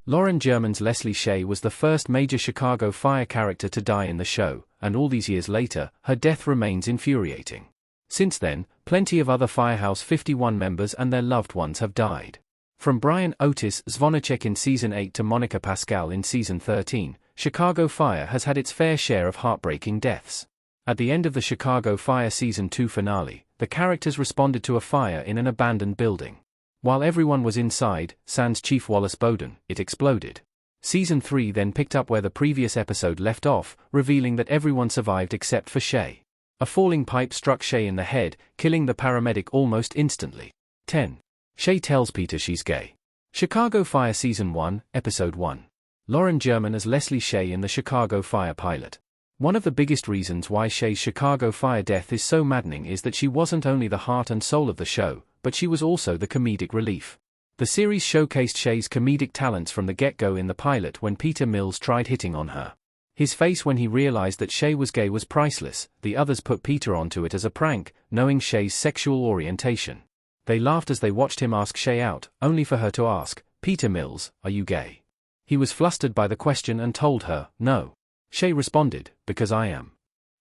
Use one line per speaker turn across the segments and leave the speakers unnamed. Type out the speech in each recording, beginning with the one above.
Lauren German's Leslie Shay was the first major Chicago Fire character to die in the show, and all these years later, her death remains infuriating. Since then, plenty of other Firehouse 51 members and their loved ones have died. From Brian Otis Zvonacek in Season 8 to Monica Pascal in Season 13, Chicago Fire has had its fair share of heartbreaking deaths. At the end of the Chicago Fire Season 2 finale, the characters responded to a fire in an abandoned building. While everyone was inside, sans Chief Wallace Bowden, it exploded. Season 3 then picked up where the previous episode left off, revealing that everyone survived except for Shay. A falling pipe struck Shay in the head, killing the paramedic almost instantly. 10. Shay tells Peter she's gay. Chicago Fire Season 1, Episode 1. Lauren German as Leslie Shay in the Chicago Fire pilot. One of the biggest reasons why Shay's Chicago Fire death is so maddening is that she wasn't only the heart and soul of the show, but she was also the comedic relief. The series showcased Shay's comedic talents from the get-go in the pilot when Peter Mills tried hitting on her. His face when he realized that Shay was gay was priceless. The others put Peter onto it as a prank, knowing Shay's sexual orientation. They laughed as they watched him ask Shay out, only for her to ask, "Peter Mills, are you gay?" He was flustered by the question and told her, "No." Shay responded, "Because I am."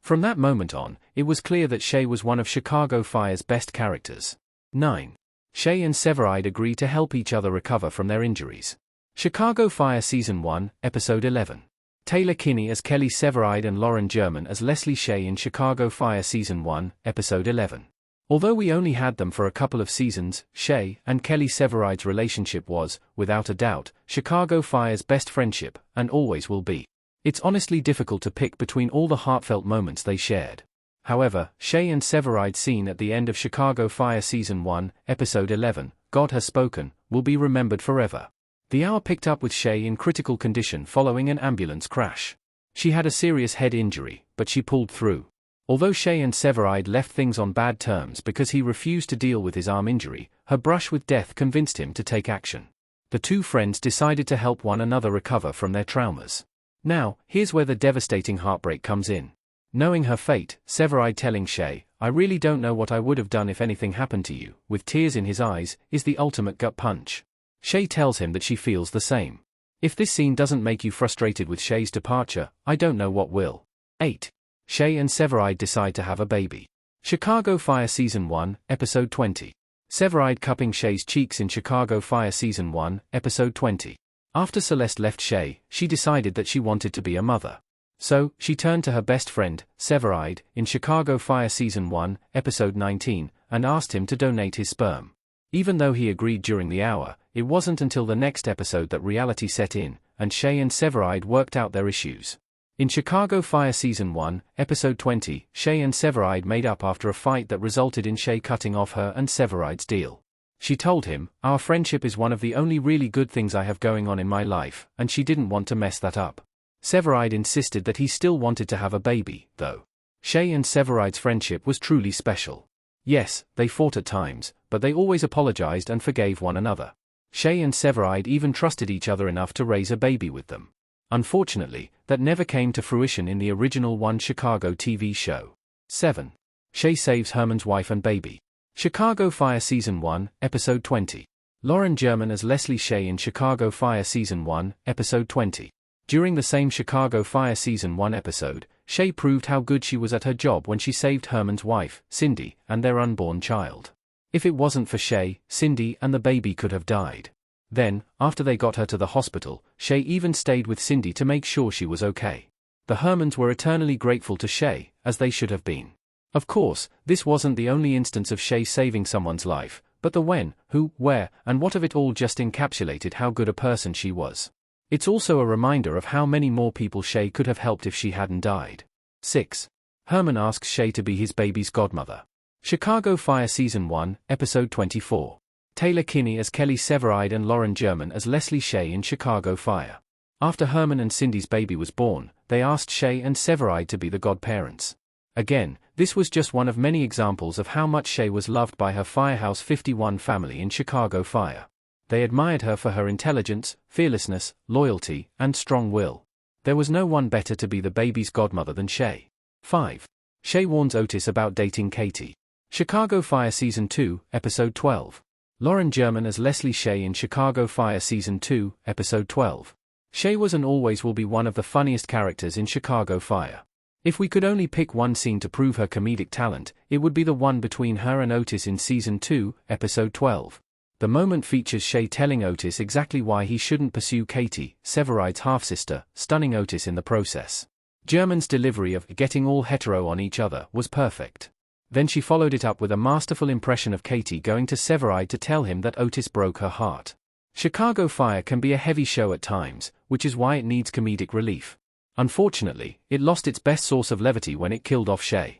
From that moment on, it was clear that Shay was one of Chicago Fire's best characters. 9. Shay and Severide agree to help each other recover from their injuries. Chicago Fire Season 1, Episode 11. Taylor Kinney as Kelly Severide and Lauren German as Leslie Shay in Chicago Fire Season 1, Episode 11. Although we only had them for a couple of seasons, Shay and Kelly Severide's relationship was, without a doubt, Chicago Fire's best friendship, and always will be. It's honestly difficult to pick between all the heartfelt moments they shared. However, Shay and Severide's scene at the end of Chicago Fire Season 1, Episode 11, God Has Spoken, will be remembered forever. The hour picked up with Shay in critical condition following an ambulance crash. She had a serious head injury, but she pulled through. Although Shay and Severide left things on bad terms because he refused to deal with his arm injury, her brush with death convinced him to take action. The two friends decided to help one another recover from their traumas. Now, here's where the devastating heartbreak comes in. Knowing her fate, Severide telling Shay, "I really don't know what I would have done if anything happened to you," with tears in his eyes, is the ultimate gut punch. Shay tells him that she feels the same. If this scene doesn't make you frustrated with Shay's departure, I don't know what will. 8. Shay and Severide decide to have a baby. Chicago Fire Season 1, Episode 20. Severide cupping Shay's cheeks in Chicago Fire Season 1, Episode 20. After Celeste left Shay, she decided that she wanted to be a mother. So, she turned to her best friend, Severide, in Chicago Fire Season 1, Episode 19, and asked him to donate his sperm. Even though he agreed during the hour, it wasn't until the next episode that reality set in, and Shay and Severide worked out their issues. In Chicago Fire Season 1, Episode 20, Shay and Severide made up after a fight that resulted in Shay cutting off her and Severide's deal. She told him, "Our friendship is one of the only really good things I have going on in my life," and she didn't want to mess that up. Severide insisted that he still wanted to have a baby, though. Shay and Severide's friendship was truly special. Yes, they fought at times, but they always apologized and forgave one another. Shay and Severide even trusted each other enough to raise a baby with them. Unfortunately, that never came to fruition in the original One Chicago TV show. 7. Shay saves Herman's wife and baby. Chicago Fire Season 1, Episode 20. Lauren German as Leslie Shay in Chicago Fire Season 1, Episode 20. During the same Chicago Fire Season 1 episode, Shay proved how good she was at her job when she saved Herman's wife, Cindy, and their unborn child. If it wasn't for Shay, Cindy and the baby could have died. Then, after they got her to the hospital, Shay even stayed with Cindy to make sure she was okay. The Hermans were eternally grateful to Shay, as they should have been. Of course, this wasn't the only instance of Shay saving someone's life, but the when, who, where, and what of it all just encapsulated how good a person she was. It's also a reminder of how many more people Shay could have helped if she hadn't died. 6. Herman asks Shay to be his baby's godmother. Chicago Fire Season 1, Episode 24. Taylor Kinney as Kelly Severide and Lauren German as Leslie Shay in Chicago Fire. After Herman and Cindy's baby was born, they asked Shay and Severide to be the godparents. Again, this was just one of many examples of how much Shay was loved by her Firehouse 51 family in Chicago Fire. They admired her for her intelligence, fearlessness, loyalty, and strong will. There was no one better to be the baby's godmother than Shay. 5. Shay warns Otis about dating Katie. Chicago Fire Season 2, Episode 12. Lauren German as Leslie Shay in Chicago Fire Season 2, Episode 12. Shay was and always will be one of the funniest characters in Chicago Fire. If we could only pick one scene to prove her comedic talent, it would be the one between her and Otis in Season 2, Episode 12. The moment features Shay telling Otis exactly why he shouldn't pursue Katie, Severide's half-sister, stunning Otis in the process. German's delivery of getting all hetero on each other was perfect. Then she followed it up with a masterful impression of Katie going to Severide to tell him that Otis broke her heart. Chicago Fire can be a heavy show at times, which is why it needs comedic relief. Unfortunately, it lost its best source of levity when it killed off Shay.